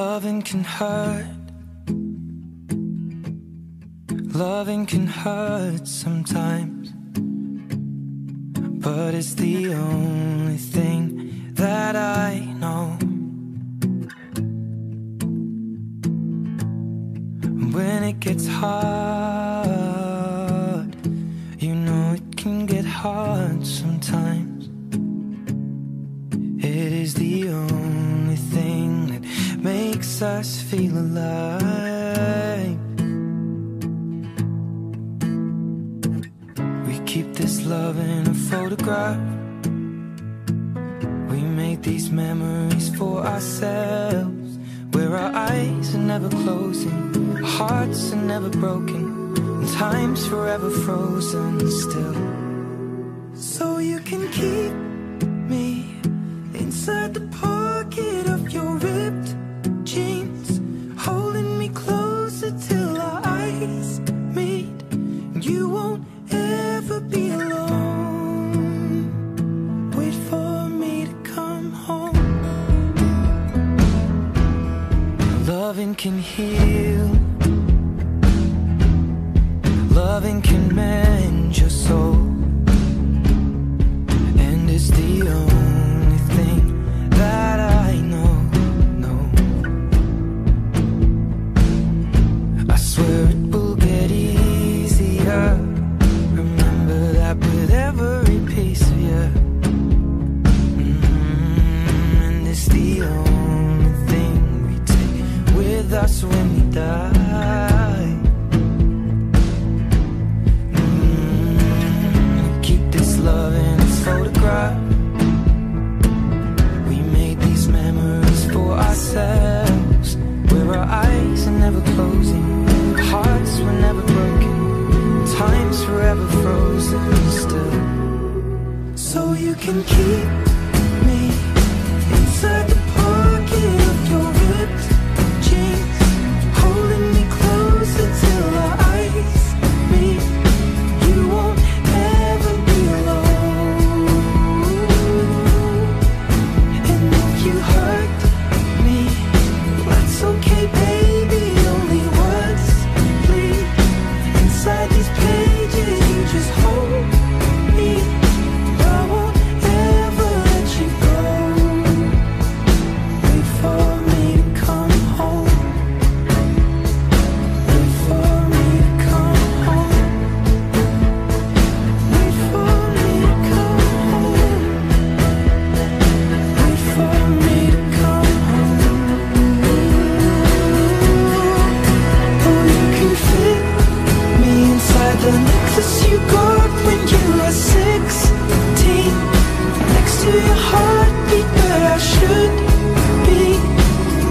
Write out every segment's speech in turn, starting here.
Loving can hurt. Loving can hurt sometimes, but it's the only thing that I know. When it gets hard, you know it can get hard sometimes. It is the only thing that makes us feel alive. We keep this love in a photograph. We make these memories for ourselves, where our eyes are never closing, our hearts are never broken, and time's forever frozen still. So you can keep me inside the pocket of your ripped jeans, holding me closer till our eyes meet. You won't ever be alone. Wait for me to come home. Loving can heal. Loving can mend your soul, and it's the only thing that I know. I swear it will get easier. Remember that with every piece of you. And it's the only thing we take with us when we die. Keep this love in its photograph. We made these memories for ourselves, where our eyes are never closing, our hearts were never broken, time's forever frozen still. So you can keep me inside the pocket of your ripped jeans, holding me closer till our eyes meet. You won't ever be alone. And if you hurt me, that's okay, baby. Only words bleed inside these pages. You just hold me. I won't ever let you go. Wait for me to come home. Wait for me to come home. Wait for me to come home. Wait for me to come home. Oh, you can fit me inside the necklace you got when you were 16, next to your heartbeat where I should be.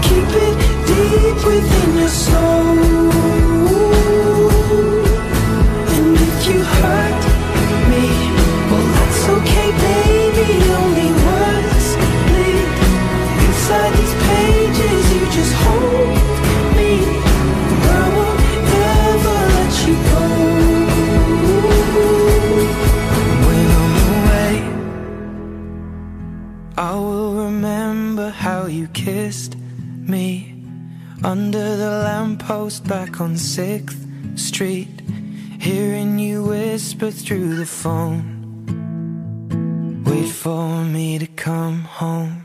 Keep it deep within your soul. And if you hurt me, well, that's okay, baby. Only words bleed inside these pages. You just hold me. I won't ever let you go. When I'm away, I will remember how you kissed me under the lamppost back on 6th Street, hearing you whisper through the phone. Wait for me to come home.